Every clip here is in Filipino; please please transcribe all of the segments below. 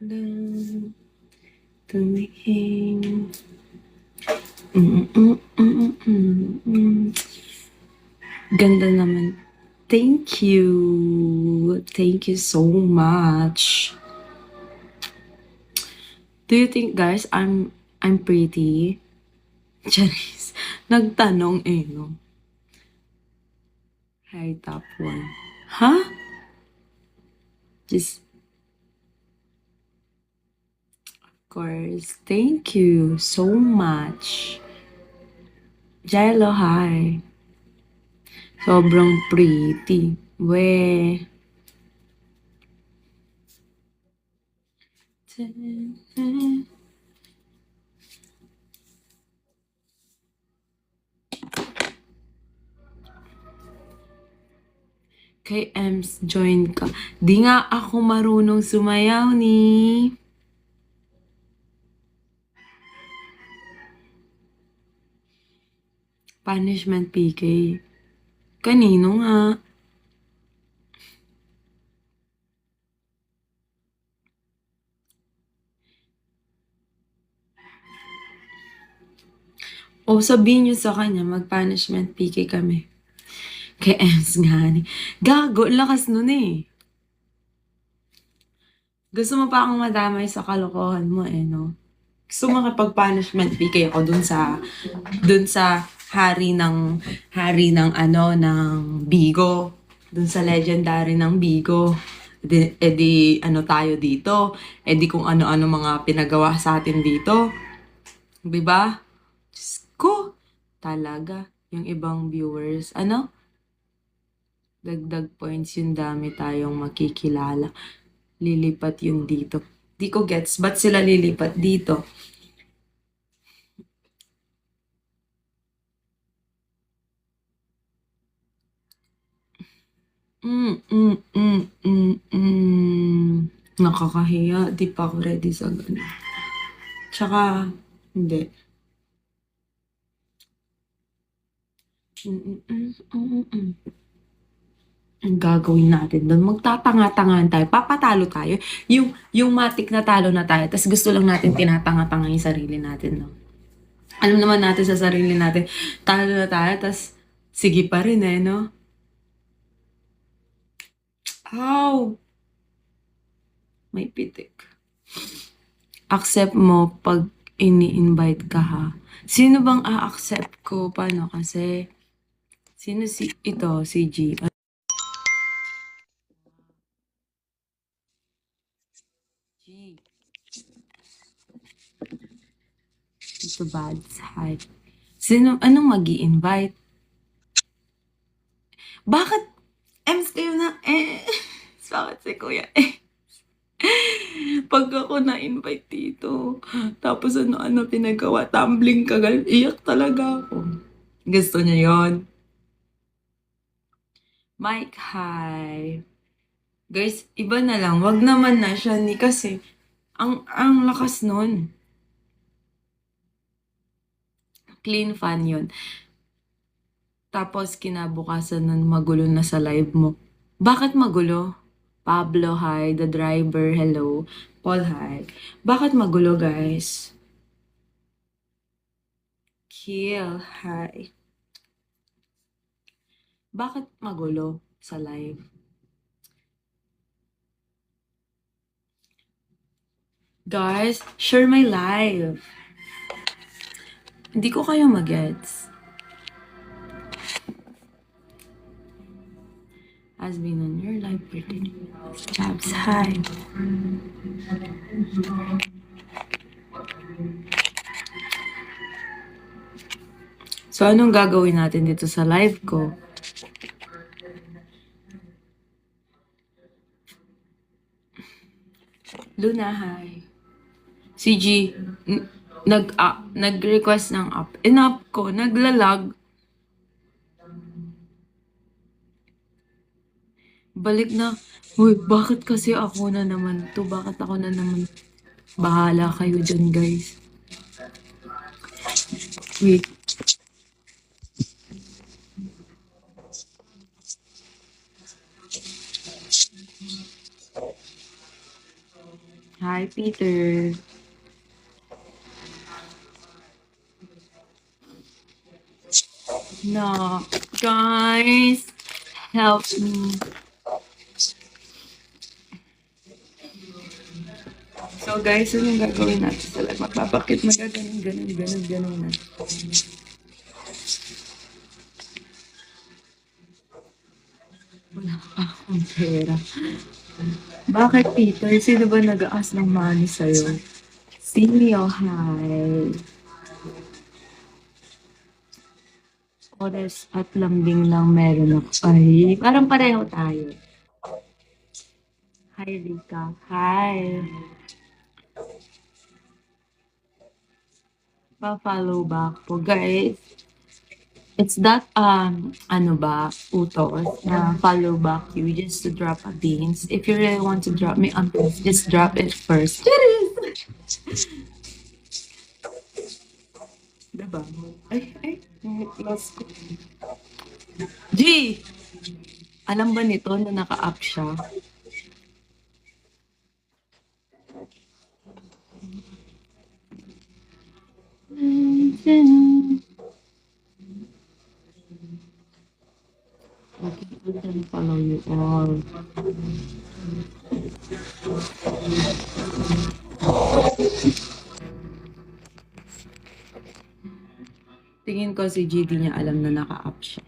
lang tumingin. Mm, mm, mm, mm, mm. Ganda naman. Thank you. Thank you so much. Do you think, guys, I'm pretty? Charis. Nagtanong eh, no? Hi, top one. Huh? Just, of course. Thank you so much. Jello, hi. Sobrang pretty. We. Kay Ems, join ka. Di nga ako marunong sumayaw ni Punishment PK. Kanino nga? O sabihin nyo sa kanya, mag-punishment PK kami. Kay Ems nga ni. Gago, lakas nun eh. Gusto mo pa akong madamay sa kalokohan mo eh, no? Gusto mo makapag-punishment PK ako dun sa hari ng ano, ng Bigo. Dun sa legendary ng Bigo. Ano tayo dito. Kung ano-ano mga pinagawa sa atin dito. Diba? Diyos ko. Talaga. Yung ibang viewers. Ano? Dagdag points yung dami tayong makikilala. Lilipat yun dito. Di ko gets. Ba't sila lilipat dito? Nakakahiya. Di pa ako ready sa ganun. Tsaka, hindi. Ang gagawin natin doon, magtatanga-tangahan tayo, papatalo tayo. Yung matik na talo na tayo, tas gusto lang natin tinatanga-tanga yung sarili natin, no? Alam naman natin sa sarili natin, talo na tayo, tas sige pa rin eh, no? Ow! May pitik. Accept mo pag ini-invite ka ha. Sino bang a-accept ko? Paano kasi? Sino si G? G. Ito bad side. Anong mag-i-invite? Bakit? Ems kayo na Bakit si Kuya Pag ako na-invite dito, tapos ano-ano pinagawa, tumbling kagal, iyak talaga ako. Gusto niya yon. Mike, hi. Guys, iba na lang. Wag naman na siya ni kasi ang lakas nun. Clean fan yun. Tapos kinabukasan nun magulo na sa live mo. Bakit magulo? Pablo, hi. The driver, hello. Paul, hi. Bakit magulo, guys? Kill, hi. Bakit magulo sa live? Guys, share my live. Hindi ko kayo magets. Has been on your live birthday. Labs, hi. So, anong gagawin natin dito sa live ko? Luna, hi. Si G, nag-request ng app. In-app ko, naglalag. Balik na. Uy, bakit kasi ako na naman to? Bakit ako na naman? Bahala kayo dyan, guys. Wait. Hi, Peter. No, guys, help me. So guys, ano yung gagawin natin sa live? Magpapakit, magaganon, ganon, ganon, ganon na. Wala pa akong pera. Bakit, Peter? Sino ba nag-aas ng money sa'yo? Senior high. Oras at lambing lang meron ako. Ay, parang pareho tayo. Hi, Rika. Hi. Pa-follow back po, guys. It's that, ano ba, utos na follow back you just to drop a beans. If you really want to drop me a beans, just drop it first. Diba? Ay, lost ko. G! Alam ba nito na naka-up siya? Okay, I'm gonna follow you all. Tingin ko si GD niya alam na naka-up siya.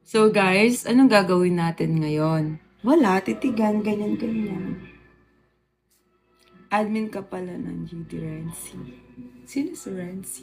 So guys, anong gagawin natin ngayon? Wala, titigan, ganyan, ganyan. Admin ka pala ng GD Renzi. Sino si Renzi?